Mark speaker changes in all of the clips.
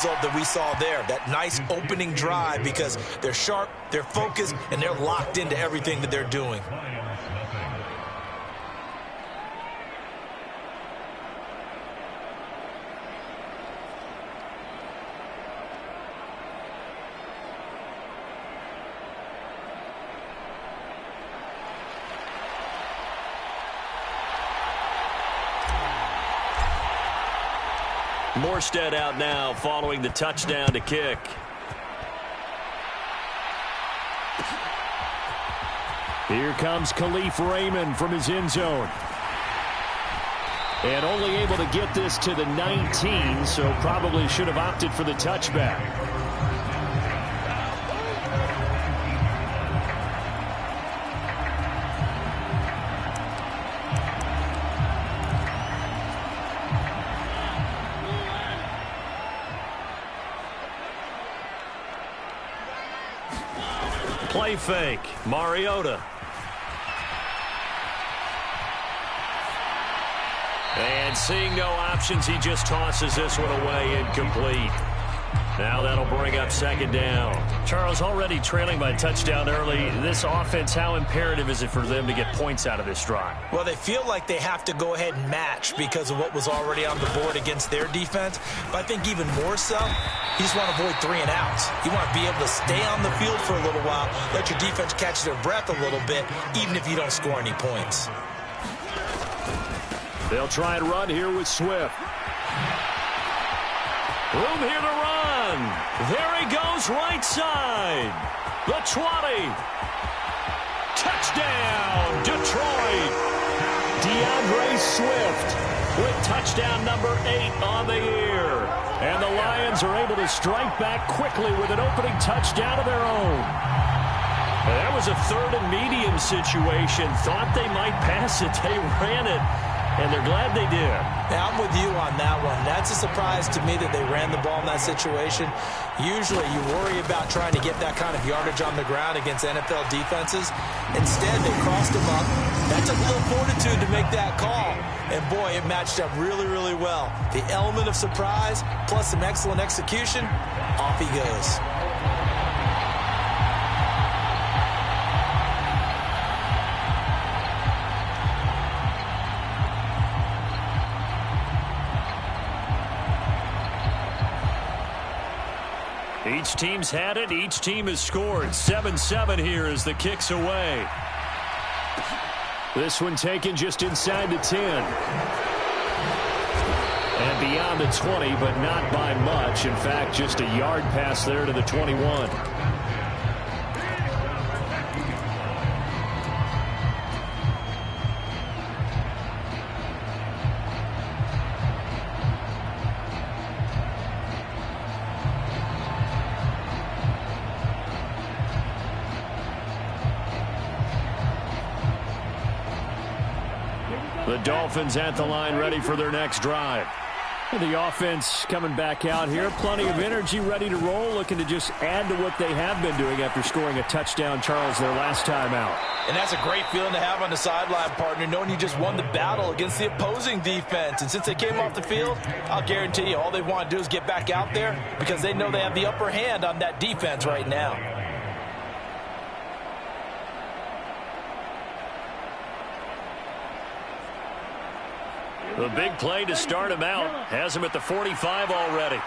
Speaker 1: result that we saw there, that nice opening drive, because they're sharp, they're focused, and they're locked into everything that they're doing.
Speaker 2: Morstead out now following the touchdown to kick.
Speaker 3: Here comes Khalif Raymond from his end zone. And only able to get this to the 19, so probably should have opted for the touchback.
Speaker 2: Play fake. Mariota. And seeing no options, he just tosses this one away incomplete. Now that'll bring up second down.
Speaker 4: Charles, already trailing by a touchdown early. This offense, how imperative is it for them to get points out of this drive?
Speaker 1: Well, they feel like they have to go ahead and match because of what was already on the board against their defense. But I think even more so, you just want to avoid 3 and outs. You want to be able to stay on the field for a little while, let your defense catch their breath a little bit, even if you don't score any points.
Speaker 3: They'll try and run here with Swift.
Speaker 2: Room here to run. There he goes, right side. The 20. Touchdown, Detroit.
Speaker 3: DeAndre Swift
Speaker 2: with touchdown number 8 on the year.
Speaker 3: And the Lions are able to strike back quickly with an opening touchdown of their own.
Speaker 2: That was a 3rd and medium situation. Thought they might pass it. They ran it. And they're glad they did.
Speaker 1: Now, I'm with you on that one. That's a surprise to me that they ran the ball in that situation. Usually you worry about trying to get that kind of yardage on the ground against NFL defenses. Instead, they crossed him up. That took a little fortitude to make that call. And, boy, it matched up really, really well. The element of surprise plus some excellent execution, off he goes.
Speaker 4: Each team's had it. Each team has scored. 7-7 here as the kick's away.
Speaker 3: This one taken just inside the 10. And beyond the 20, but not by much. In fact, just a yard pass there to the 21. The Dolphins at the line ready for their next drive. The offense coming back out here. Plenty of energy, ready to roll, looking to just add to what they have been doing after scoring a touchdown, Charles, their last time out.
Speaker 1: And that's a great feeling to have on the sideline, partner, knowing you just won the battle against the opposing defense. And since they came off the field, I'll guarantee you all they want to do is get back out there because they know they have the upper hand on that defense right now.
Speaker 4: The big play to start him out has him at the 45 already.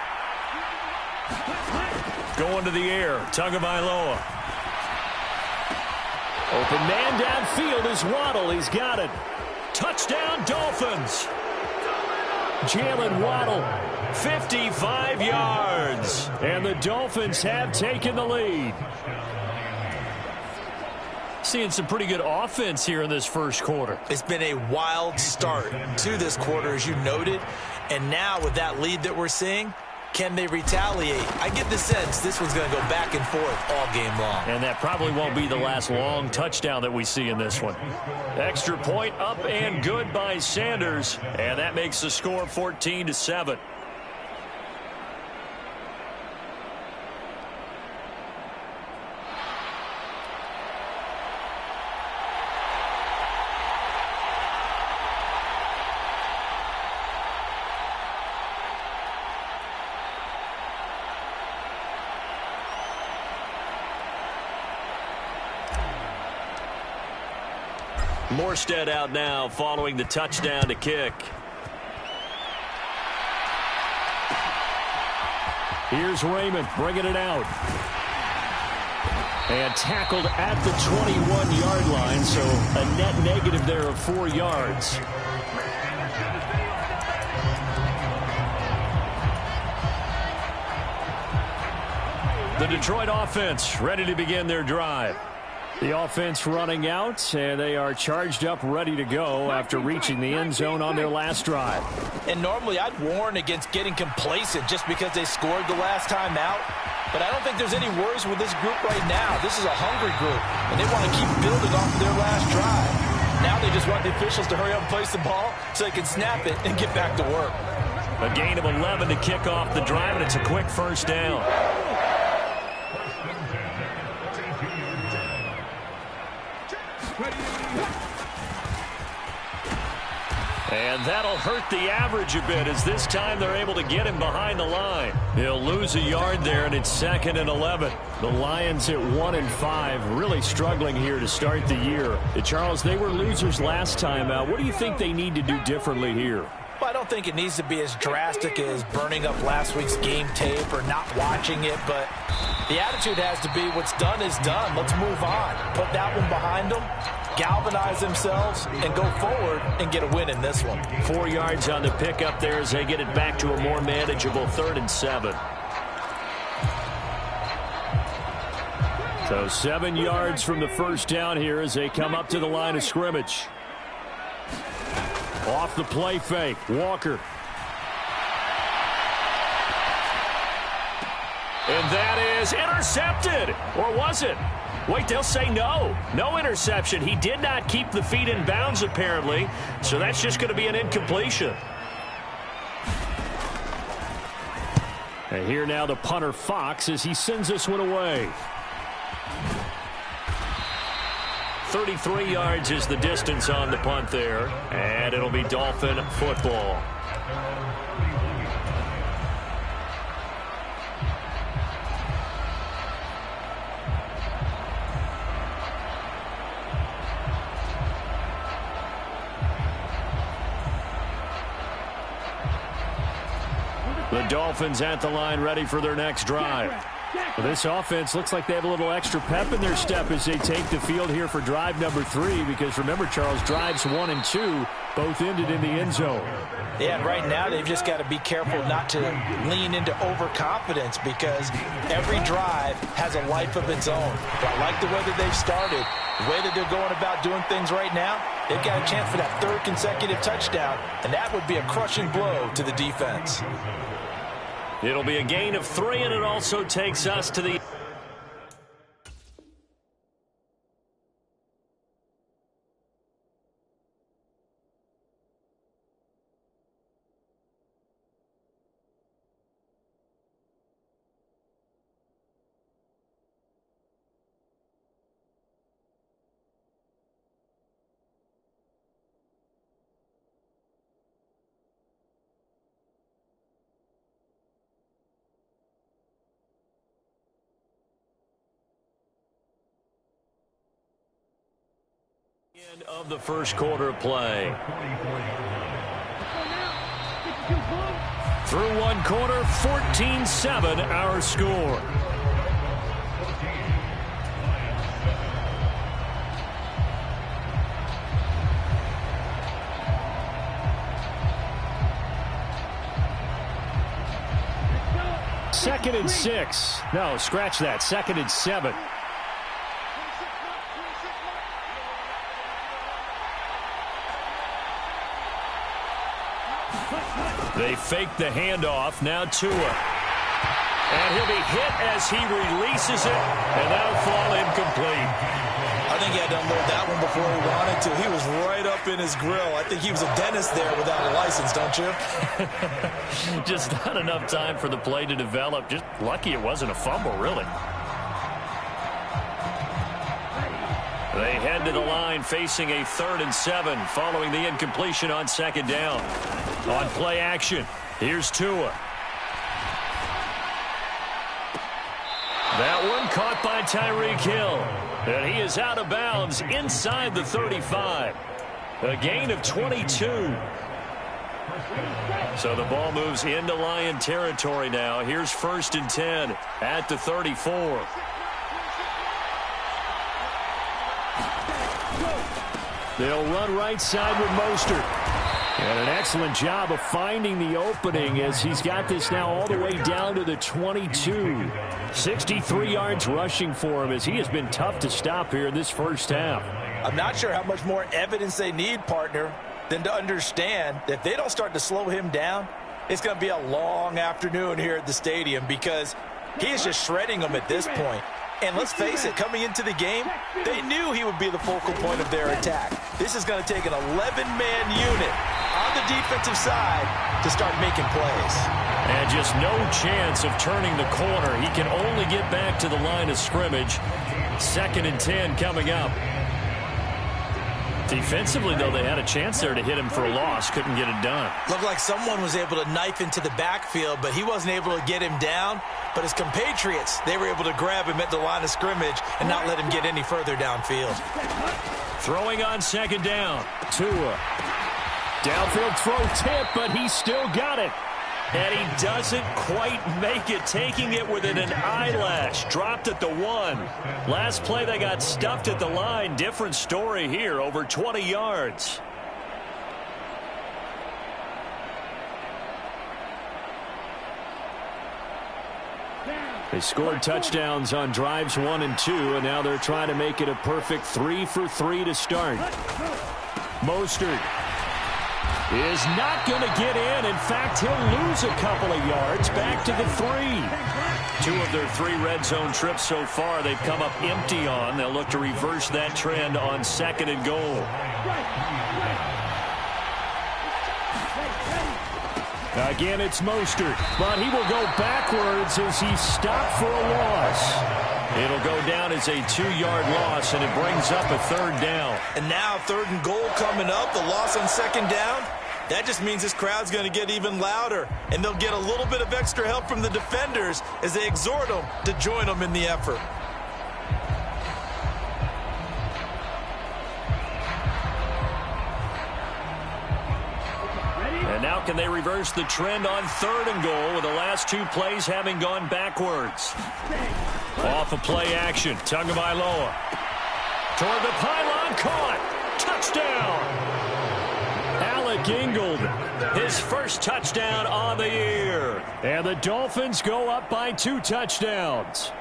Speaker 4: Going to the air, Tagovailoa.
Speaker 3: Open man downfield is Waddle. He's got it.
Speaker 4: Touchdown, Dolphins.
Speaker 3: Jalen Waddle,
Speaker 4: 55 yards.
Speaker 3: And the Dolphins have taken the lead.
Speaker 4: Seeing some pretty good offense here in this first quarter.
Speaker 1: It's been a wild start to this quarter, as you noted. And now with that lead that we're seeing, can they retaliate? I get the sense this one's going to go back and forth all game long.
Speaker 4: And that probably won't be the last long touchdown that we see in this one. Extra point up and good by Sanders. And that makes the score 14-7. Morstead out now following the touchdown to kick.
Speaker 3: Here's Raymond bringing it out. And tackled at the 21-yard line, so a net negative there of 4 yards.
Speaker 4: The Detroit offense ready to begin their drive.
Speaker 3: The offense running out, and they are charged up, ready to go after reaching the end zone on their last drive.
Speaker 1: And normally I'd warn against getting complacent just because they scored the last time out. But I don't think there's any worries with this group right now. This is a hungry group, and they want to keep building off of their last drive. Now they just want the officials to hurry up and place the ball so they can snap it and get back to work.
Speaker 4: A gain of 11 to kick off the drive, and it's a quick first down. And that'll hurt the average a bit as this time they're able to get him behind the line. He'll lose a yard there, and it's 2nd and 11.
Speaker 3: The Lions at 1-5, really struggling here to start the year. Charles, they were losers last time out. What do you think they need to do differently here?
Speaker 1: Well, I don't think it needs to be as drastic as burning up last week's game tape or not watching it, but the attitude has to be what's done is done. Let's move on. Put that one behind them, galvanize themselves, and go forward and get a win in this one.
Speaker 4: 4 yards on the pickup there as they get it back to a more manageable 3rd and 7.
Speaker 3: So 7 yards from the first down here as they come up to the line of scrimmage. Off the play fake, Walker.
Speaker 4: And that is intercepted. Or was it? Wait, they'll say no. No interception. He did not keep the feet in bounds, apparently. So that's just going to be an incompletion.
Speaker 3: And here now the punter, Fox, as he sends this one away.
Speaker 4: 33 yards is the distance on the punt there. And it'll be Dolphin football. The Dolphins at the line ready for their next drive.
Speaker 3: Well, this offense looks like they have a little extra pep in their step as they take the field here for drive number 3, because remember, Charles, drives 1 and 2 both ended in the end zone.
Speaker 1: Yeah, and right now they've just got to be careful not to lean into overconfidence because every drive has a life of its own. But I like the way that they've started, the way that they're going about doing things right now. They've got a chance for that 3rd consecutive touchdown, and that would be a crushing blow to the defense.
Speaker 4: It'll be a gain of 3, and it also takes us to the... end of the first quarter of play. Through 1 quarter, 14-7 our score.
Speaker 3: Second and 6. No, scratch that. 2nd and 7.
Speaker 4: They fake the handoff. Now Tua. And he'll be hit as he releases it, and that'll fall incomplete.
Speaker 1: I think he had to unload that one before he wanted to. He was right up in his grill. I think he was a dentist there without a license, don't you?
Speaker 4: Just not enough time for the play to develop. Just lucky it wasn't a fumble, really. They head to the line facing a 3rd and 7 following the incompletion on 2nd down. On play action, here's Tua. That one caught
Speaker 2: by Tyreek Hill. And he is out of bounds inside the 35. A gain of 22. So the ball moves into Lion territory now. Here's 1st and 10 at the 34.
Speaker 3: They'll run right side with Mostert. And an excellent job of finding the opening as he's got this now all the way down to the 22. 63 yards rushing for him as he has been tough to stop here in this first half.
Speaker 1: I'm not sure how much more evidence they need, partner, than to understand that if they don't start to slow him down, it's going to be a long afternoon here at the stadium because he is just shredding them at this point. And let's face it, coming into the game, they knew he would be the focal point of their attack. This is going to take an 11-man unit on the defensive side to start making plays.
Speaker 2: And just no chance of turning the corner. He can only get back to the line of scrimmage. 2nd and 10 coming up. Defensively, though, they had a chance there to hit him for a loss. Couldn't get it done.
Speaker 1: Looked like someone was able to knife into the backfield, but he wasn't able to get him down. But his compatriots, they were able to grab him at the line of scrimmage and not let him get any further downfield.
Speaker 2: Throwing on 2nd down.
Speaker 3: Tua. Downfield throw tip, but he still got it.
Speaker 2: And he doesn't quite make it, taking it within an eyelash. Dropped at the 1. Last play, they got stuffed at the line. Different story here, over 20 yards.
Speaker 3: They scored touchdowns on drives 1 and 2, and now they're trying to make it a perfect 3 for 3 to start. Mostert is not going to get in. In fact, he'll lose a couple of yards back to the 3.
Speaker 2: 2 of their 3 red zone trips so far they've come up empty on. They'll look to reverse that trend on 2nd and goal.
Speaker 3: Again, it's Mostert, but he will go backwards as he's stopped for a loss.
Speaker 2: It'll go down as a 2-yard loss, and it brings up a 3rd down.
Speaker 1: And now 3rd and goal coming up, the loss on 2nd down. That just means this crowd's going to get even louder, and they'll get a little bit of extra help from the defenders as they exhort them to join them in the effort.
Speaker 2: And now can they reverse the trend on 3rd and goal with the last 2 plays having gone backwards? Off of play action, Tagovailoa. Toward the pylon, caught. Touchdown.
Speaker 3: Alec Ingold,
Speaker 2: his first touchdown on the year.
Speaker 3: And the Dolphins go up by 2 touchdowns.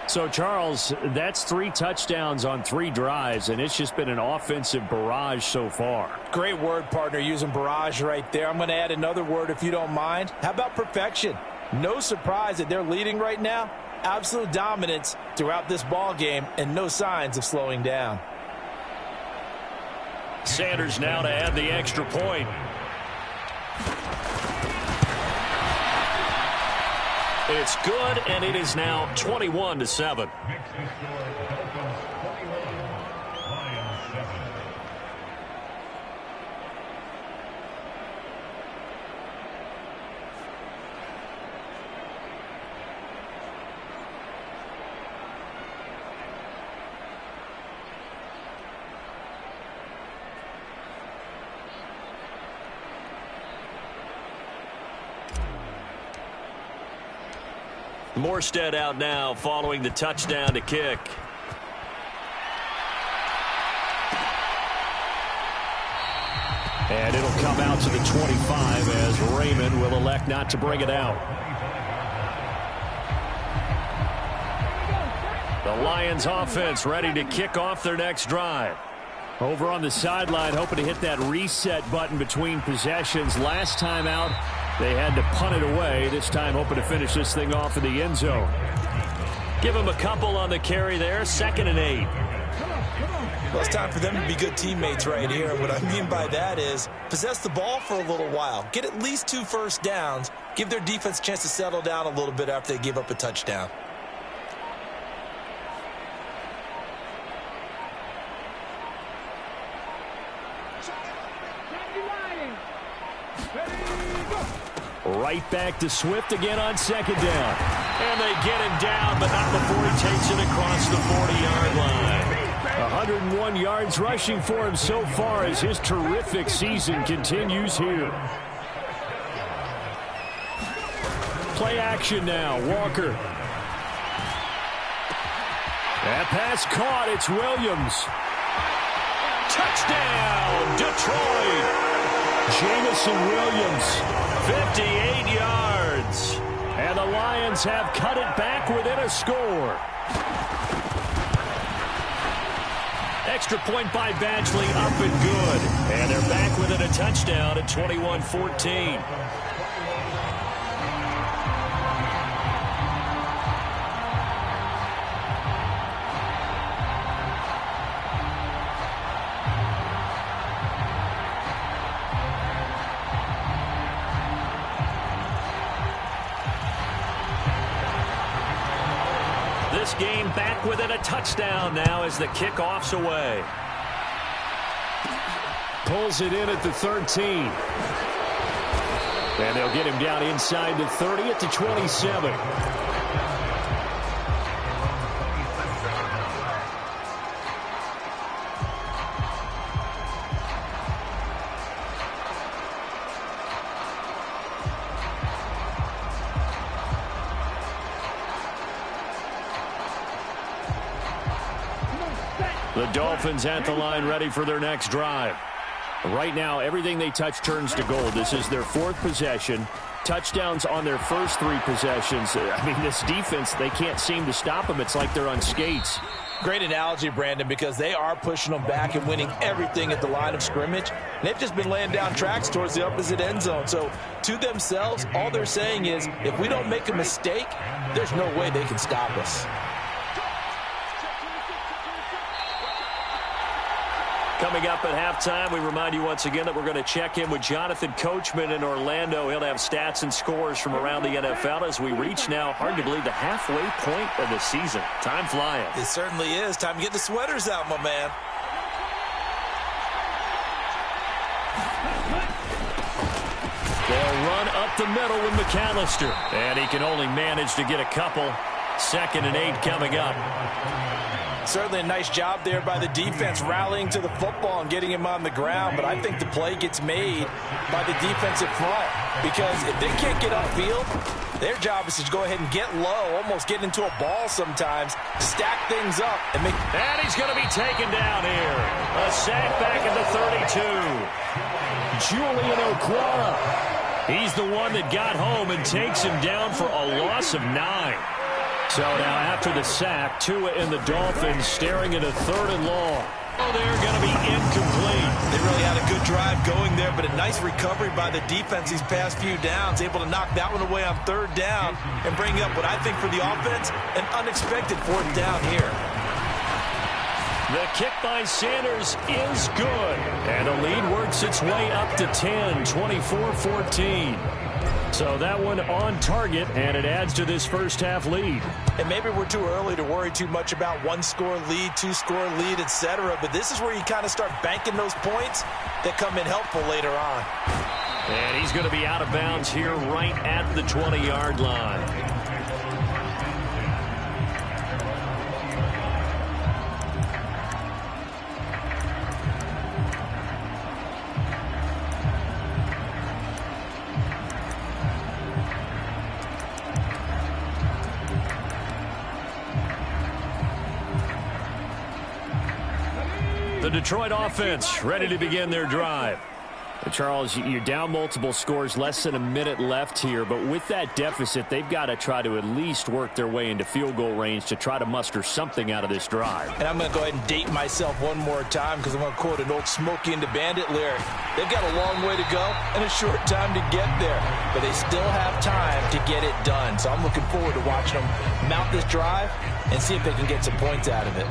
Speaker 3: So, Charles, that's 3 touchdowns on 3 drives, and it's just been an offensive barrage so far.
Speaker 1: Great word, partner, using barrage right there. I'm going to add another word if you don't mind. How about perfection? No surprise that they're leading right now. Absolute dominance throughout this ball game and no signs of slowing down.
Speaker 2: Sanders now to add the extra point. It's good, and it is now 21-7. Morstead out now following the touchdown to kick.
Speaker 3: And it'll come out to the 25 as Raymond will elect not to bring it out.
Speaker 2: The Lions offense ready to kick off their next drive.
Speaker 3: Over on the sideline, hoping to hit that reset button between possessions. Last time out, they had to punt it away. This time, hoping to finish this thing off in the end zone.
Speaker 2: Give him a couple on the carry there. 2nd and 8.
Speaker 1: Well, it's time for them to be good teammates right here. And what I mean by that is possess the ball for a little while. Get at least 2 first downs. Give their defense a chance to settle down a little bit after they give up a touchdown.
Speaker 3: Right back to Swift again on second down.
Speaker 2: And they get him down, but not before he takes it across the 40-yard line.
Speaker 3: 101 yards rushing for him so far as his terrific season continues here. Play action now. Walker. That pass caught. It's Williams.
Speaker 2: Touchdown, Detroit.
Speaker 3: Jamison Williams.
Speaker 2: 58 yards.
Speaker 3: And the Lions have cut it back within a score. Extra point by Badgley, up and good. And they're back within a touchdown at 21-14.
Speaker 2: This game back within a touchdown now as the kickoff's away.
Speaker 3: Pulls it in at the 13. And they'll get him down inside the 30 at the 27. The Dolphins at the line ready for their next drive. Right now, everything they touch turns to gold. This is their fourth possession. Touchdowns on their first three possessions. I mean, this defense, they can't seem to stop them. It's like they're on skates.
Speaker 1: Great analogy, Brandon, because they are pushing them back and winning everything at the line of scrimmage. And they've just been laying down tracks towards the opposite end zone. So to themselves, all they're saying is, if we don't make a mistake, there's no way they can stop us.
Speaker 2: Coming up at halftime, we remind you once again that we're going to check in with Jonathan Coachman in Orlando. He'll have stats and scores from around the NFL as we reach now, hard to believe, the halfway point of the season. Time flying.
Speaker 1: It certainly is. Time to get the sweaters out, my man.
Speaker 3: They'll run up the middle with McAllister.
Speaker 2: And he can only manage to get a couple. 2nd and 8 coming up.
Speaker 1: Certainly a nice job there by the defense rallying to the football and getting him on the ground, but I think the play gets made by the defensive front because if they can't get upfield, their job is to go ahead and get low, almost get into a ball sometimes, stack things up. And
Speaker 2: he's going to be taken down here. A sack back at the 32.
Speaker 3: Julian Okwara.
Speaker 2: He's the one that got home and takes him down for a loss of 9.
Speaker 3: So now after the sack, Tua and the Dolphins staring at a 3rd and long.
Speaker 2: Oh, they're going to be incomplete.
Speaker 1: They really had a good drive going there, but a nice recovery by the defense these past few downs, able to knock that one away on 3rd down and bring up what I think for the offense, an unexpected 4th down here.
Speaker 2: The kick by Sanders is good.
Speaker 3: And the lead works its way up to 10, 24-14. So that one on target, and it adds to this first half lead.
Speaker 1: And maybe we're too early to worry too much about 1-score lead, 2-score lead, etc. But this is where you kind of start banking those points that come in helpful later on.
Speaker 2: And he's going to be out of bounds here right at the 20-yard line.
Speaker 3: The Detroit offense ready to begin their drive. Charles, you're down multiple scores, less than a minute left here, but with that deficit, they've got to try to at least work their way into field goal range to try to muster something out of this drive.
Speaker 1: And I'm going to go ahead and date myself one more time because I'm going to quote an old Smokey and the Bandit lyric. They've got a long way to go and a short time to get there, but they still have time to get it done. So I'm looking forward to watching them mount this drive and see if they can get some points out of it.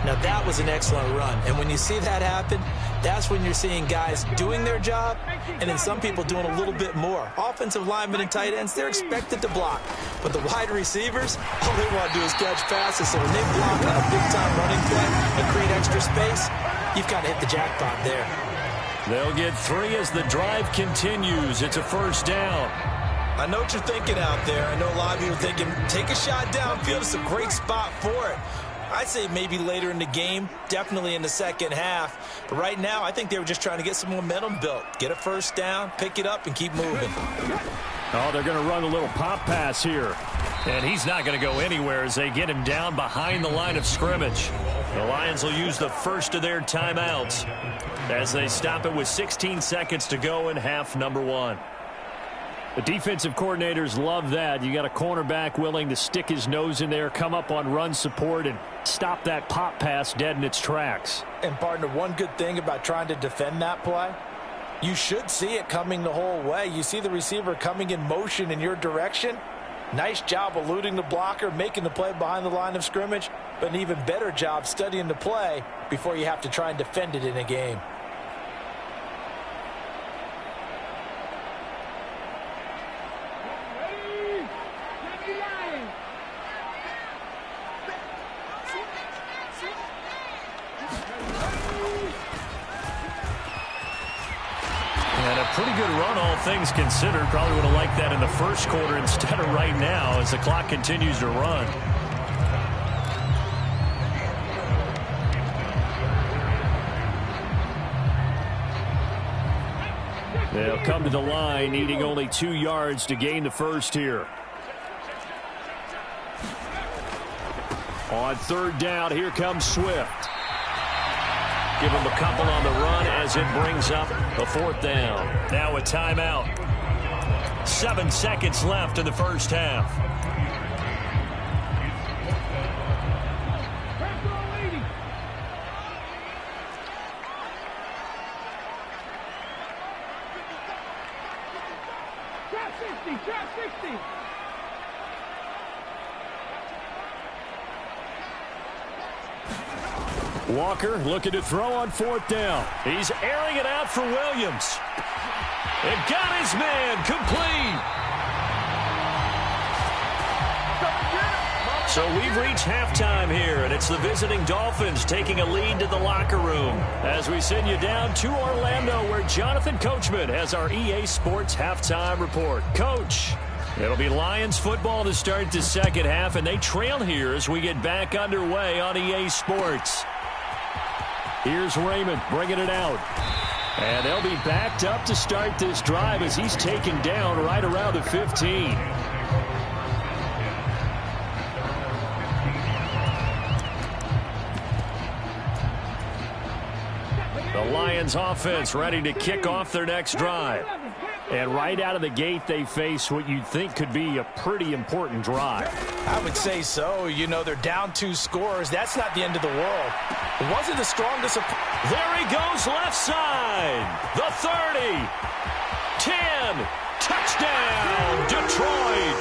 Speaker 1: Now, that was an excellent run, and when you see that happen, that's when you're seeing guys doing their job and then some people doing a little bit more. Offensive linemen and tight ends, they're expected to block, but the wide receivers, all they want to do is catch passes, so when they block on a big-time running play and create extra space, you've got to hit the jackpot there.
Speaker 3: They'll get 3 as the drive continues. It's a 1st down.
Speaker 1: I know what you're thinking out there. I know a lot of you are thinking, take a shot downfield. It's a great spot for it. I'd say maybe later in the game, definitely in the second half. But right now, I think they were just trying to get some momentum built. Get a first down, pick it up, and keep moving.
Speaker 3: Oh, they're going to run a little pop pass here.
Speaker 2: And he's not going to go anywhere as they get him down behind the line of scrimmage. The Lions will use the first of their timeouts as they stop it with 16 seconds to go in half number 1.
Speaker 3: The defensive coordinators love that. You got a cornerback willing to stick his nose in there, come up on run support, and stop that pop pass dead in its tracks.
Speaker 1: And, partner, one good thing about trying to defend that play, you should see it coming the whole way. You see the receiver coming in motion in your direction. Nice job eluding the blocker, making the play behind the line of scrimmage, but an even better job studying the play before you have to try and defend it in a game.
Speaker 2: And a pretty good run, all things considered. Probably would have liked that in the first quarter instead of right now as the clock continues to run.
Speaker 3: They'll come to the line, needing only 2 yards to gain the first here. On third down, here comes Swift. Give him a couple on the run as it brings up a fourth down.
Speaker 2: Now a timeout. 7 seconds left in the first half.
Speaker 3: Walker looking to throw on fourth down.
Speaker 2: He's airing it out for Williams. It got his man complete. So we've reached halftime here, and it's the visiting Dolphins taking a lead to the locker room as we send you down to Orlando where Jonathan Coachman has our EA Sports halftime report. Coach, it'll be Lions football to start the second half, and they trail here as we get back underway on EA Sports.
Speaker 3: Here's Raymond bringing it out. And they'll be backed up to start this drive as he's taken down right around the 15.
Speaker 2: The Lions offense ready to kick off their next drive.
Speaker 3: And right out of the gate, they face what you'd think could be a pretty important drive.
Speaker 1: I would say so. You know, they're down 2 scores. That's not the end of the world. It wasn't the strongest.
Speaker 2: There he goes left side. The 30. 10. Touchdown, Detroit.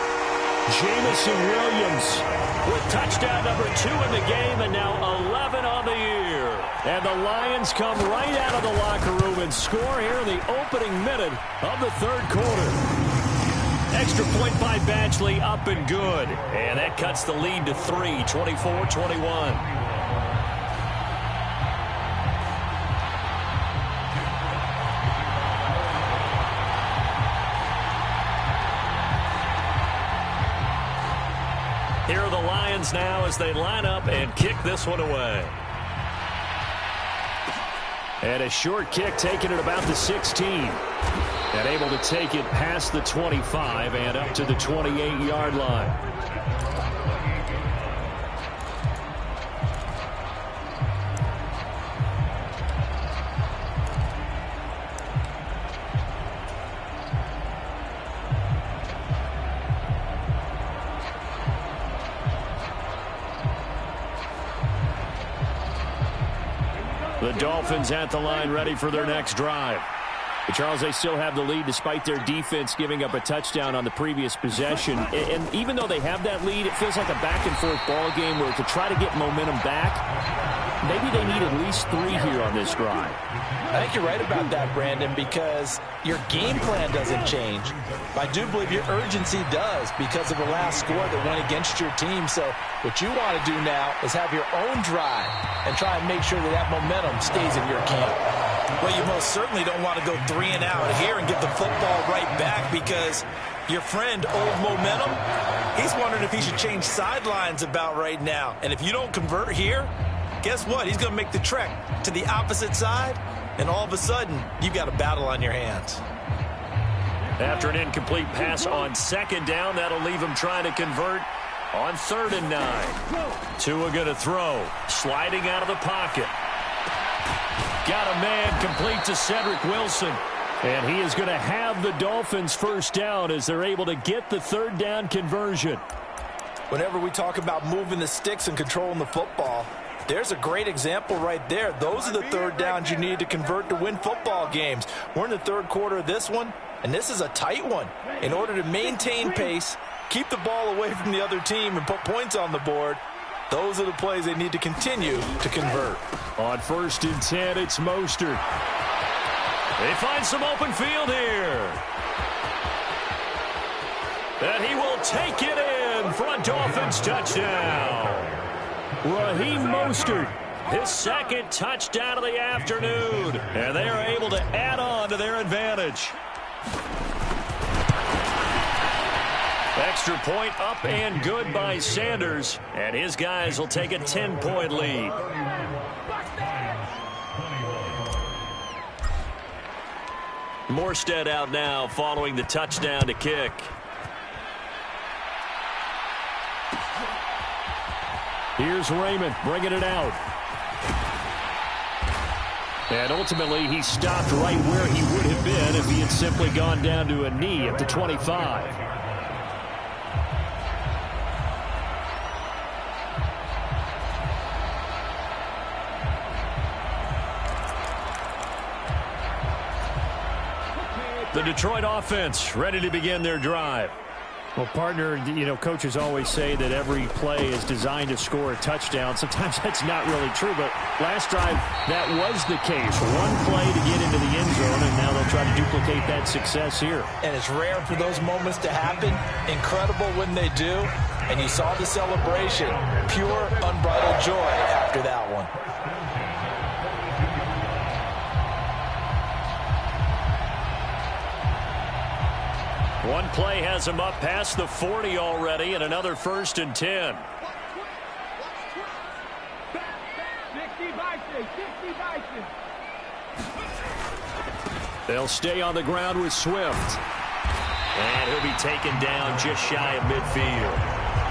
Speaker 3: Jamison Williams
Speaker 2: with touchdown number 2 in the game and now 11 on the year.
Speaker 3: And the Lions come right out of the locker room and score here in the opening minute of the third quarter.
Speaker 2: Extra point by Badgley, up and good. And that cuts the lead to 3, 24-21. Here are the Lions now as they line up and kick this one away.
Speaker 3: And a short kick taken at about the 16. And able to take it past the 25 and up to the 28-yard line. The Dolphins at the line ready for their next drive. But Charles, they still have the lead despite their defense giving up a touchdown on the previous possession. And even though they have that lead, it feels like a back-and-forth ball game where to try to get momentum back, maybe they need at least 3 here on this drive.
Speaker 1: I think you're right about that, Brandon, because your game plan doesn't change. I do believe your urgency does because of the last score that went against your team. So what you want to do now is have your own drive and try and make sure that that momentum stays in your camp. Well, you most certainly don't want to go 3 and out here and get the football right back because Your friend, Old Momentum, he's wondering if he should change sidelines about right now. And if you don't convert here, guess what? He's going to make the trek to the opposite side, and all of a sudden, you've got a battle on your hands.
Speaker 2: After an incomplete pass on second down, that'll leave him trying to convert on 3rd and 9. Tua going to throw, sliding out of the pocket. Got a man complete to Cedric Wilson. And he is going to have the Dolphins first down as they're able to get the 3rd down conversion.
Speaker 1: Whenever we talk about moving the sticks and controlling the football, there's a great example right there. Those are the 3rd downs you need to convert to win football games. We're in the 3rd quarter of this one, and this is a tight one. In order to maintain pace, keep the ball away from the other team, and put points on the board, those are the plays they need to continue to convert.
Speaker 3: On 1st and 10, it's Mostert.
Speaker 2: They find some open field here. And he will take it in for a Dolphins touchdown.
Speaker 3: Raheem Mostert,
Speaker 2: his 2nd touchdown of the afternoon. And they are able to add on to their advantage. Extra point up and good by Sanders. And his guys will take a 10-point lead. Morstead out now following the touchdown to kick.
Speaker 3: Here's Raymond bringing it out. And ultimately, he stopped right where he would have been if he had simply gone down to a knee at the 25.
Speaker 2: The Detroit offense ready to begin their drive.
Speaker 3: Well, partner, coaches always say that every play is designed to score a touchdown. Sometimes that's not really true, but last drive, that was the case. One play to get into the end zone, and now they'll try to duplicate that success here.
Speaker 1: And it's rare for those moments to happen. Incredible when they do. And you saw the celebration. Pure, unbridled joy after that one.
Speaker 2: One play has him up past the 40 already, and another 1st and 10.
Speaker 3: They'll stay on the ground with Swift.
Speaker 2: And he'll be taken down just shy of midfield.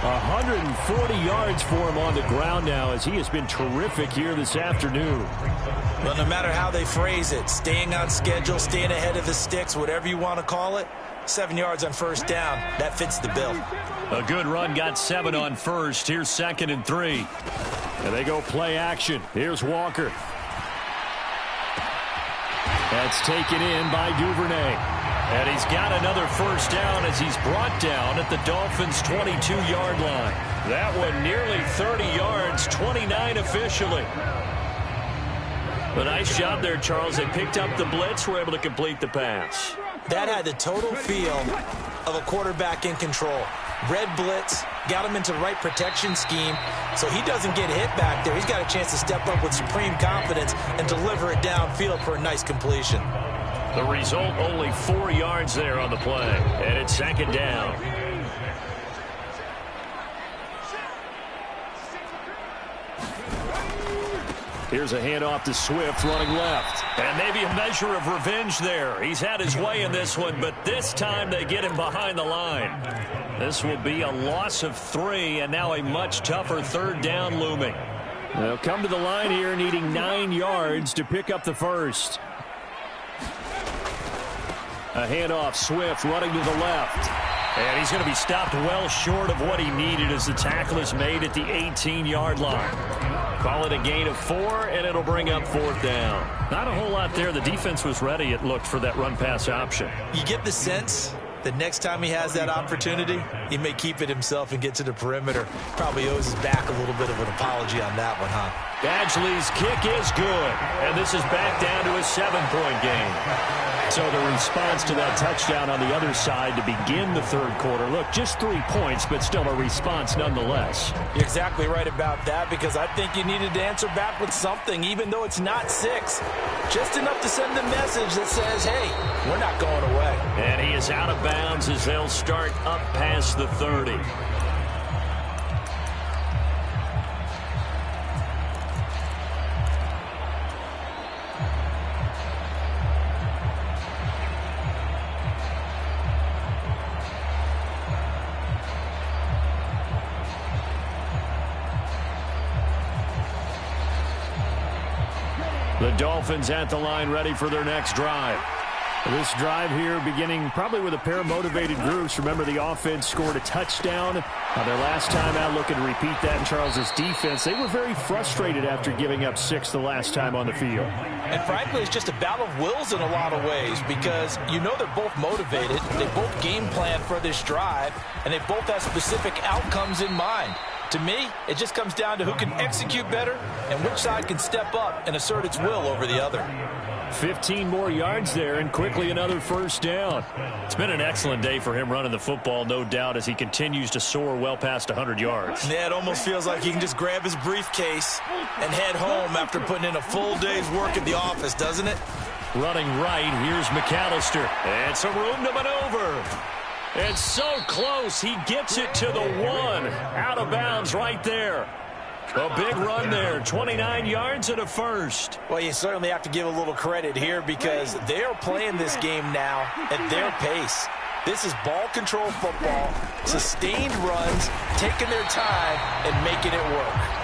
Speaker 3: 140 yards for him on the ground now, as he has been terrific here this afternoon.
Speaker 1: Well, no matter how they phrase it, staying on schedule, staying ahead of the sticks, whatever you want to call it, 7 yards on 1st down, that fits the bill.
Speaker 2: A good run, got 7 on 1st. Here's 2nd and 3.
Speaker 3: And they go play action. Here's Walker. That's taken in by Duvernay.
Speaker 2: And he's got another 1st down as he's brought down at the Dolphins' 22-yard line. That one nearly 30 yards, 29 officially. A nice job there, Charles. They picked up the blitz, were able to complete the pass.
Speaker 1: That had the total feel of a quarterback in control. Red blitz, got him into the right protection scheme, so he doesn't get hit back there. He's got a chance to step up with supreme confidence and deliver it downfield for a nice completion.
Speaker 2: The result, only 4 yards there on the play, and it's 2nd down.
Speaker 3: Here's a handoff to Swift running left.
Speaker 2: And maybe a measure of revenge there. He's had his way in this one, but this time they get him behind the line. This will be a loss of 3, and now a much tougher 3rd down looming.
Speaker 3: They'll come to the line here needing 9 yards to pick up the 1st. A handoff, Swift running to the left.
Speaker 2: And he's going to be stopped well short of what he needed as the tackle is made at the 18-yard line. Call it a gain of 4, and it'll bring up 4th down. Not a whole lot there. The defense was ready, it looked, for that run-pass option.
Speaker 1: You get the sense that next time he has that opportunity, he may keep it himself and get to the perimeter. Probably owes his back a little bit of an apology on that one, huh?
Speaker 2: Badgley's kick is good, and this is back down to a 7-point game.
Speaker 3: So the response to that touchdown on the other side to begin the third quarter. Look, just 3 points, but still a response nonetheless.
Speaker 1: You're exactly right about that, because I think you needed to answer back with something, even though it's not 6. Just enough to send the message that says, hey, we're not going away.
Speaker 2: And he is out of bounds as they'll start up past the 30. The Dolphins at the line ready for their next drive.
Speaker 3: This drive here beginning probably with a pair of motivated groups. Remember, the offense scored a touchdown their last time out. Looking to repeat that in Charles's defense. They were very frustrated after giving up 6 the last time on the field.
Speaker 1: And frankly, it's just a battle of wills in a lot of ways, because you know they're both motivated. They both game plan for this drive, and they both have specific outcomes in mind. To me, it just comes down to who can execute better and which side can step up and assert its will over the other.
Speaker 3: 15 more yards there, and quickly another first down.
Speaker 2: It's been an excellent day for him running the football, no doubt, as he continues to soar well past 100 yards.
Speaker 1: Yeah, it almost feels like he can just grab his briefcase and head home after putting in a full day's work at the office, doesn't it?
Speaker 2: Running right, here's McAllister. And some room to maneuver. It's so close, he gets it to the 1. Out of bounds right there. A big run there, 29 yards and a first.
Speaker 1: Well, you certainly have to give a little credit here, because they're playing this game now at their pace. This is ball control football, sustained runs, taking their time and making it work.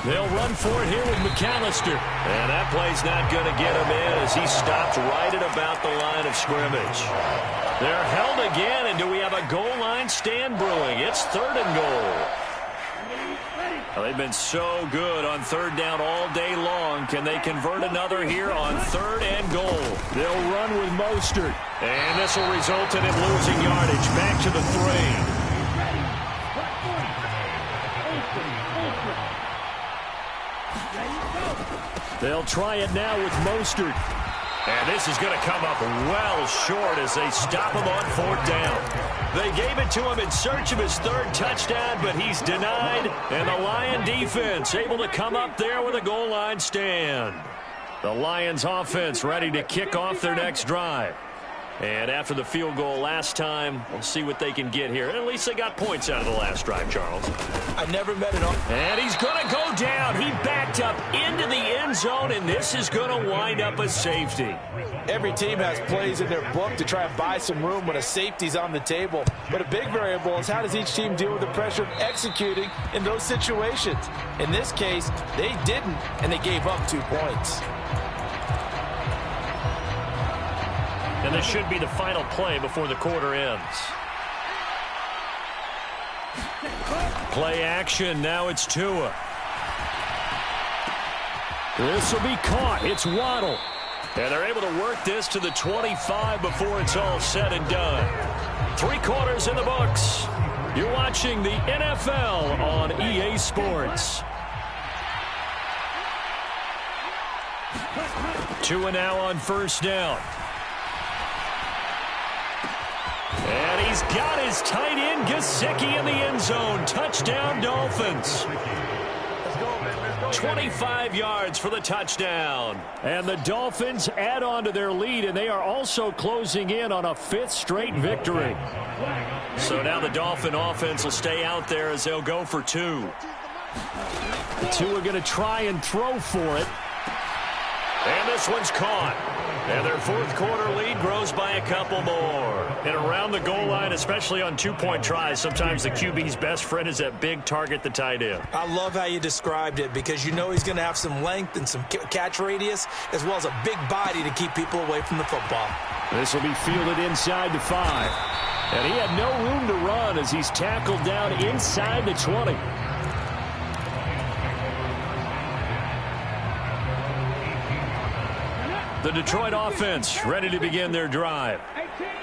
Speaker 2: They'll run for it here with McAllister. And that play's not going to get him in as he stopped right at about the line of scrimmage. They're held again, and do we have a goal line stand brewing? It's 3rd and goal. Well, they've been so good on 3rd down all day long. Can they convert another here on 3rd and goal?
Speaker 3: They'll run with Mostert.
Speaker 2: And this will result in him losing yardage. Back to the 3.
Speaker 3: They'll try it now with Mostert.
Speaker 2: And this is going to come up well short as they stop him on 4th down. They gave it to him in search of his 3rd touchdown, but he's denied. And the Lion defense able to come up there with a goal line stand. The Lions offense ready to kick off their next drive. And after the field goal last time, we'll see what they can get here. At least they got points out of the last drive, Charles.
Speaker 1: I never met it on.
Speaker 2: And he's going to go down. He backed up into the end zone, and this is going to wind up a safety.
Speaker 1: Every team has plays in their book to try and buy some room when a safety's on the table. But a big variable is how does each team deal with the pressure of executing in those situations. In this case, they didn't, and they gave up 2 points.
Speaker 2: And this should be the final play before the quarter ends. Play action. Now it's Tua.
Speaker 3: This will be caught. It's Waddle.
Speaker 2: And they're able to work this to the 25 before it's all said and done. 3 quarters in the books. You're watching the NFL on EA Sports. Tua now on 1st down. And he's got his tight end, Gesicki, in the end zone. Touchdown, Dolphins. 25 yards for the touchdown.
Speaker 3: And the Dolphins add on to their lead, and they are also closing in on a 5th straight victory.
Speaker 2: So now the Dolphin offense will stay out there as they'll go for 2.
Speaker 3: The 2 are going to try and throw for it.
Speaker 2: And this one's caught. And their 4th quarter lead grows by a couple more. And around the goal line, especially on 2-point tries, sometimes the QB's best friend is that big target, the tight end.
Speaker 1: I love how you described it, because you know he's going to have some length and some catch radius, as well as a big body to keep people away from the football.
Speaker 3: This will be fielded inside the 5. And he had no room to run as he's tackled down inside the 20.
Speaker 2: The Detroit offense ready to begin their drive.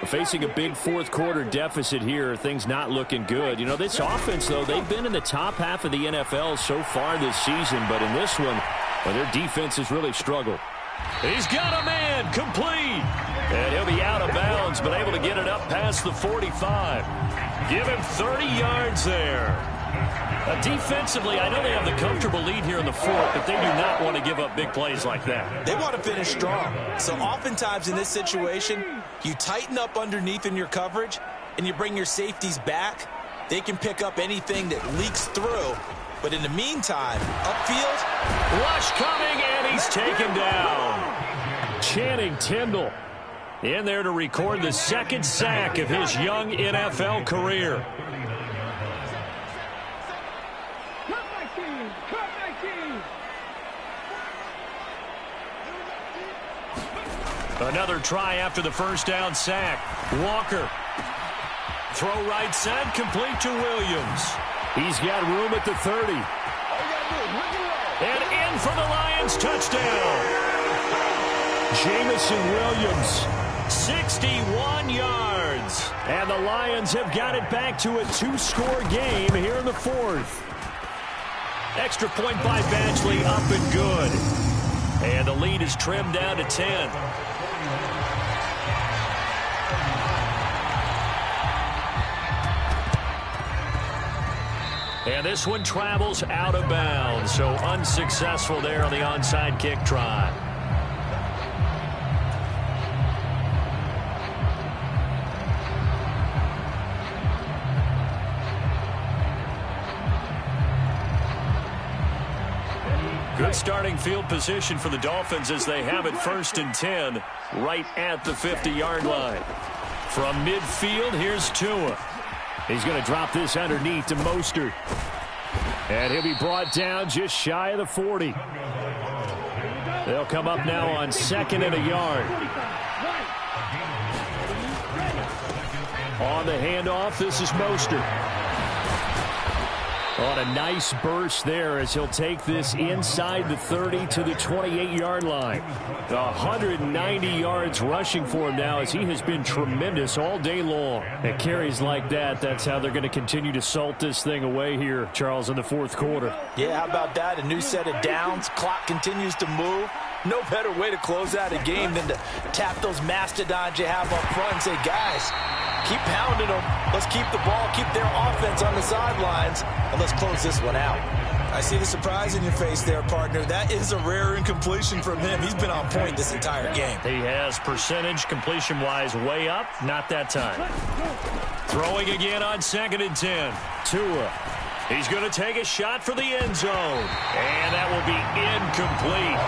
Speaker 3: Facing a big fourth-quarter deficit here, things not looking good. You know, this offense, though, they've been in the top half of the NFL so far this season, but in this one, well, their defense has really struggled.
Speaker 2: He's got a man, complete. And he'll be out of bounds, but able to get it up past the 45. Give him 30 yards there. Defensively, I know they have the comfortable lead here in the fourth, but they do not want to give up big plays like that.
Speaker 1: They want to finish strong. So oftentimes in this situation, you tighten up underneath in your coverage, and you bring your safeties back. They can pick up anything that leaks through. But in the meantime, upfield.
Speaker 2: Rush coming, and he's taken down.
Speaker 3: Channing Tindall
Speaker 2: in there to record the second sack of his young NFL career. Another try after the first down sack. Walker. Throw right side, complete to Williams.
Speaker 3: He's got room at the 30.
Speaker 2: And in for the Lions, touchdown.
Speaker 3: Jamison Williams.
Speaker 2: 61 yards.
Speaker 3: And the Lions have got it back to a 2-score game here in the fourth.
Speaker 2: Extra point by Badgley, up and good. And the lead is trimmed down to 10. And this one travels out of bounds, so unsuccessful there on the onside kick try. Good starting field position for the Dolphins as they have it 1st and 10 right at the 50-yard line. From midfield, here's Tua.
Speaker 3: He's going to drop this underneath to Mostert. And he'll be brought down just shy of the 40. They'll come up now on 2nd and a yard. On the handoff, this is Mostert. On a nice burst there as he'll take this inside the 30 to the 28-yard line. 190 yards rushing for him now as he has been tremendous all day long. At carries like that, that's how they're going to continue to salt this thing away here, Charles, in the fourth quarter.
Speaker 1: Yeah, how about that? A new set of downs. Clock continues to move. No better way to close out a game than to tap those mastodons you have up front and say, guys, keep pounding them. Let's keep the ball, keep their offense on the sidelines, and let's close this one out. I see the surprise in your face there, partner. That is a rare incompletion from him. He's been on point this entire game.
Speaker 2: He has percentage completion-wise way up. Not that time. Throwing again on 2nd and 10. Tua. He's going to take a shot for the end zone. And that will be incomplete.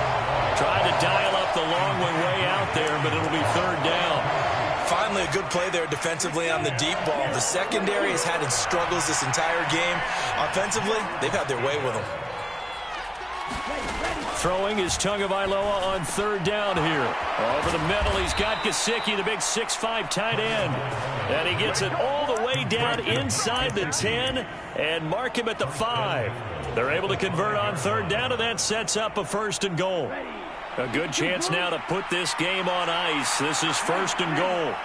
Speaker 2: Trying to dial up the long one way out there, but it'll be 3rd down.
Speaker 1: Finally, a good play there defensively on the deep ball. The secondary has had its struggles this entire game. Offensively, they've had their way with them.
Speaker 2: Throwing is Tagovailoa on 3rd down here. Over the middle, he's got Gesicki, the big 6'5" tight end. And he gets it all the way down inside the 10 and mark him at the 5. They're able to convert on 3rd down, and that sets up a 1st and goal. A good chance now to put this game on ice. This is 1st and goal.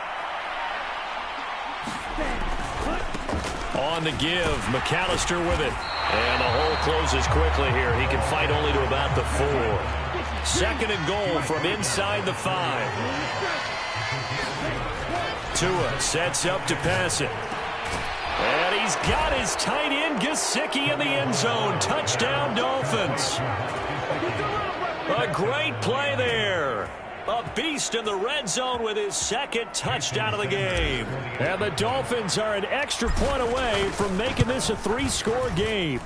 Speaker 2: On the give, McAllister with it. And the hole closes quickly here. He can fight only to about the 4. 2nd and goal from inside the 5. Tua sets up to pass it. And he's got his tight end Gesicki in the end zone. Touchdown, Dolphins. A great play there. A beast in the red zone with his 2nd touchdown of the game.
Speaker 3: And the Dolphins are an extra point away from making this a 3-score game.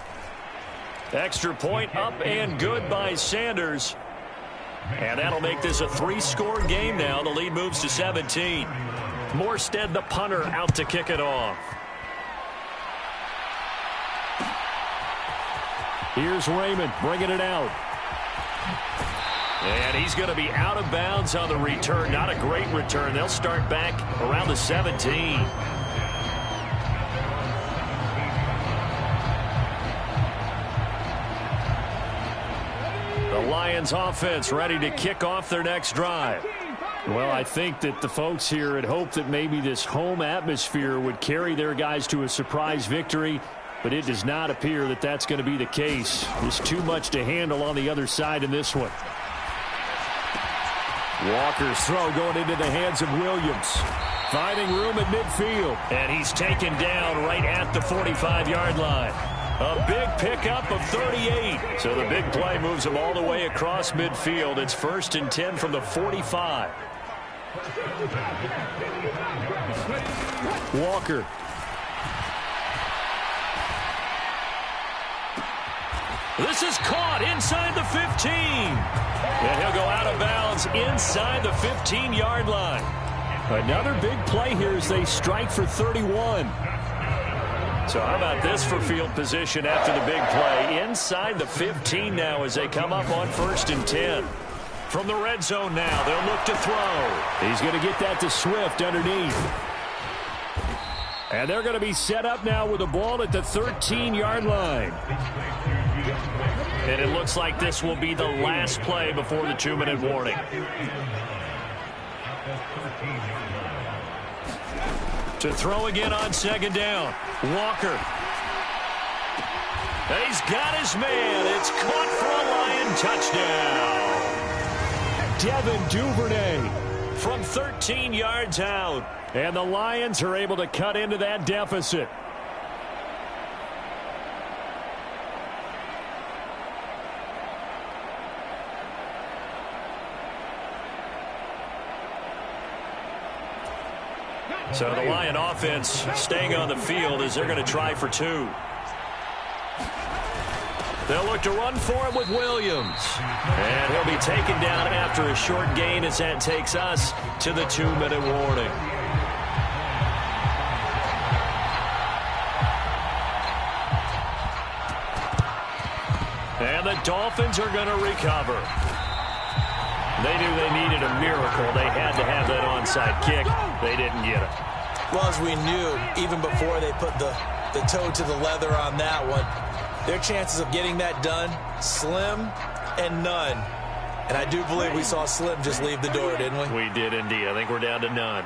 Speaker 2: Extra point up and good by Sanders. And that'll make this a 3-score game now. The lead moves to 17. Morstead, the punter, out to kick it off.
Speaker 3: Here's Raymond bringing it out.
Speaker 2: And he's going to be out of bounds on the return. Not a great return. They'll start back around the 17. The Lions offense ready to kick off their next drive.
Speaker 3: Well, I think that the folks here had hoped that maybe this home atmosphere would carry their guys to a surprise victory, but it does not appear that that's going to be the case. There's too much to handle on the other side in this one. Walker's throw going into the hands of Williams. Finding room at midfield.
Speaker 2: And he's taken down right at the 45-yard line. A big pickup of 38.
Speaker 3: So the big play moves him all the way across midfield. It's 1st and 10 from the 45. Walker.
Speaker 2: This is caught inside the 15. And he'll go out of bounds inside the 15-yard line.
Speaker 3: Another big play here as they strike for 31.
Speaker 2: So how about this for field position after the big play? Inside the 15 now as they come up on 1st and 10. From the red zone now, they'll look to throw.
Speaker 3: He's going to get that to Swift underneath. And they're going to be set up now with the ball at the 13-yard line.
Speaker 2: And it looks like this will be the last play before the 2-minute warning. To throw again on 2nd down. Walker. He's got his man. It's caught for a Lion touchdown.
Speaker 3: Devin Duvernay
Speaker 2: from 13 yards out.
Speaker 3: And the Lions are able to cut into that deficit.
Speaker 2: So the Lion offense staying on the field as they're going to try for 2. They'll look to run for it with Williams. And he'll be taken down after a short gain as that takes us to the 2-minute warning. And the Dolphins are going to recover. They knew they needed a miracle. They had to have that onside kick. They didn't get it.
Speaker 1: Well, as we knew, even before they put the toe to the leather on that one, their chances of getting that done, slim and none. And I do believe we saw Slim just leave the door, didn't we?
Speaker 2: We did indeed. I think we're down to none.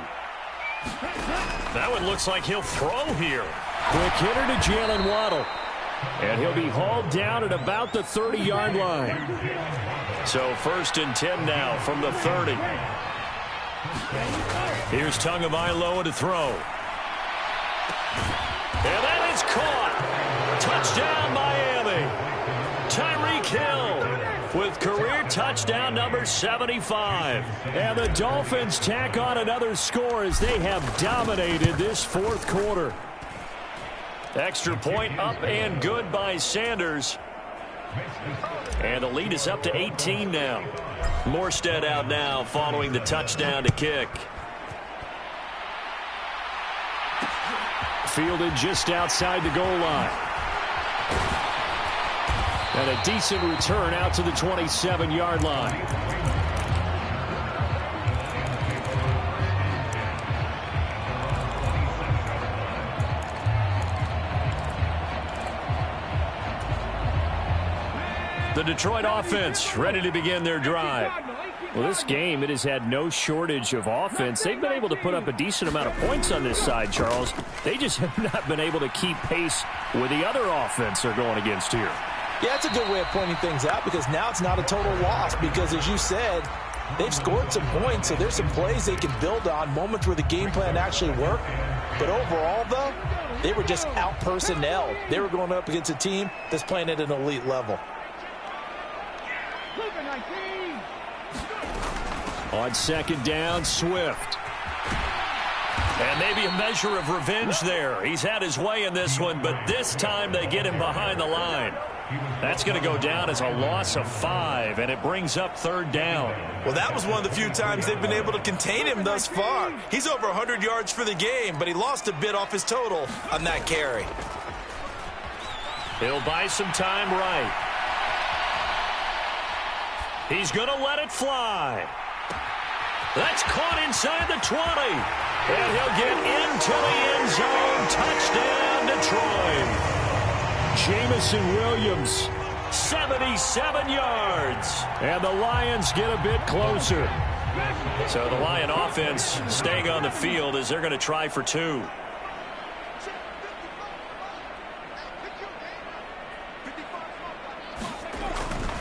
Speaker 2: That one looks like he'll throw here.
Speaker 3: Quick hitter to Jalen Waddle. And he'll be hauled down at about the 30-yard line.
Speaker 2: So 1st and 10 now from the 30. Here's Tagovailoa to throw. And that is caught. Touchdown, Miami. Tyreek Hill with career touchdown number 75.
Speaker 3: And the Dolphins tack on another score as they have dominated this 4th quarter.
Speaker 2: Extra point up and good by Sanders. And the lead is up to 18 now. Morstead out now following the touchdown to kick.
Speaker 3: Fielded just outside the goal line. And a decent return out to the 27-yard line.
Speaker 2: The Detroit offense ready to begin their drive.
Speaker 3: Well, this game, it has had no shortage of offense. They've been able to put up a decent amount of points on this side, Charles. They just have not been able to keep pace with the other offense they're going against here.
Speaker 1: Yeah, it's a good way of pointing things out because now it's not a total loss because, as you said, they've scored some points, so there's some plays they can build on, moments where the game plan actually worked. But overall, though, they were just out-personnel. They were going up against a team that's playing at an elite level.
Speaker 3: On 2nd down, Swift.
Speaker 2: And maybe a measure of revenge there. He's had his way in this one, but this time they get him behind the line. That's going to go down as a loss of 5, and it brings up 3rd down.
Speaker 1: Well, that was one of the few times they've been able to contain him thus far. He's over 100 yards for the game, but he lost a bit off his total on that carry.
Speaker 2: He'll buy some time right. He's going to let it fly. That's caught inside the 20. And he'll get into the end zone. Touchdown, Detroit.
Speaker 3: Jamison Williams.
Speaker 2: 77 yards.
Speaker 3: And the Lions get a bit closer.
Speaker 2: So the Lion offense staying on the field as they're going to try for 2.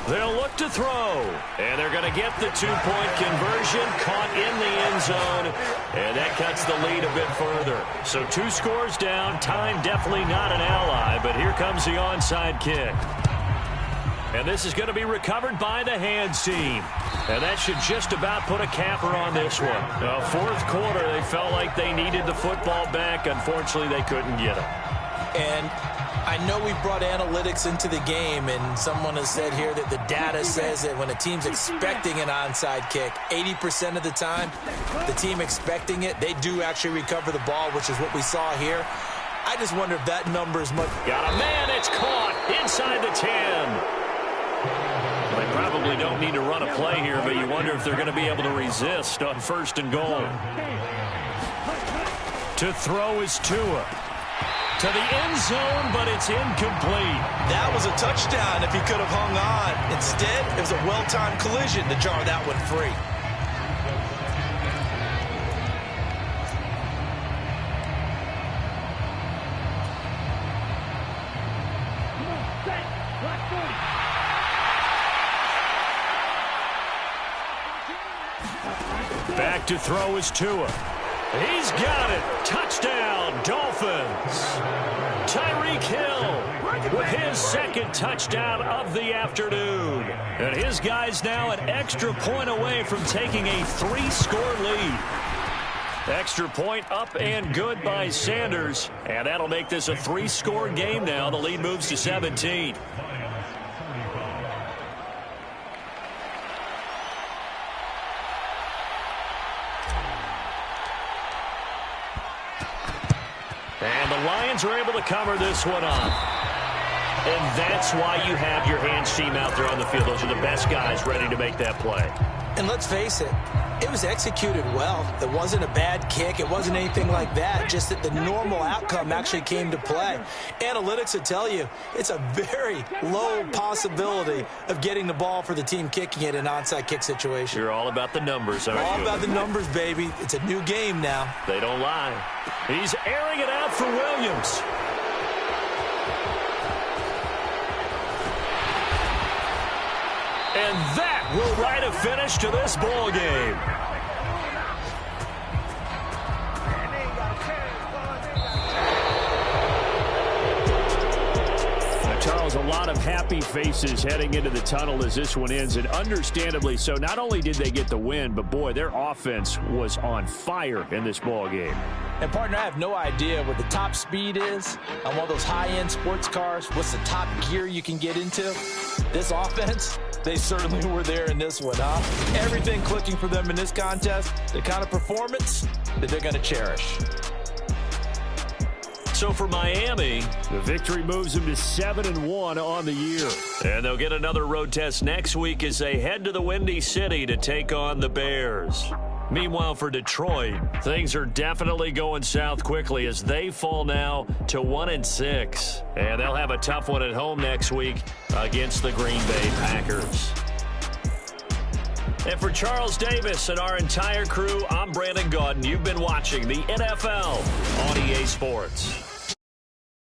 Speaker 2: They'll look to throw, and they're going to get the 2-point conversion, caught in the end zone, and that cuts the lead a bit further. So 2 scores down, time definitely not an ally, but here comes the onside kick. And this is going to be recovered by the hands team. And that should just about put a capper on this one. Fourth quarter, they felt like they needed the football back. Unfortunately, they couldn't get it.
Speaker 1: And I know we brought analytics into the game, and someone has said here that the data says that when a team's expecting an onside kick, 80% of the time, the team expecting it, they do actually recover the ball, which is what we saw here. I just wonder if that number is much...
Speaker 2: Got a man, it's caught inside the 10. They probably don't need to run a play here, but you wonder if they're going to be able to resist on 1st and goal. To throw is Tua. To the end zone, but it's incomplete.
Speaker 1: That was a touchdown if he could have hung on. Instead, it was a well-timed collision to jar that one free.
Speaker 2: Back to throw is Tua. He's got it. Touchdown, Dolphins. Tyreek Hill with his 2nd touchdown of the afternoon. And his guys now an extra point away from taking a 3-score lead. Extra point up and good by Sanders. And that'll make this a 3-score game now. The lead moves to 17. And the Lions are able to cover this one up. And that's why you have your hands team out there on the field. Those are the best guys ready to make that play.
Speaker 1: And let's face it, it was executed well. It wasn't a bad kick. It wasn't anything like that. Just that the normal outcome actually came to play. Analytics will tell you it's a very low possibility of getting the ball for the team kicking it in an onside kick situation.
Speaker 2: You're all about the numbers, aren't you?
Speaker 1: All about the numbers, baby. It's a new game now.
Speaker 2: They don't lie. He's airing it out for Williams. And that will write a finish to this ball game.
Speaker 3: Charles, a lot of happy faces heading into the tunnel as this one ends, and understandably so. Not only did they get the win, but boy, their offense was on fire in this ball game.
Speaker 1: And, partner, I have no idea what the top speed is on one of those high-end sports cars. What's the top gear you can get into? This offense, they certainly were there in this one, huh? Everything clicking for them in this contest, the kind of performance that they're going to cherish.
Speaker 2: So for Miami,
Speaker 3: the victory moves them to 7-1 on the year.
Speaker 2: And they'll get another road test next week as they head to the Windy City to take on the Bears. Meanwhile, for Detroit, things are definitely going south quickly as they fall now to 1-6. And they'll have a tough one at home next week against the Green Bay Packers. And for Charles Davis and our entire crew, I'm Brandon Gaudin. You've been watching the NFL on EA Sports.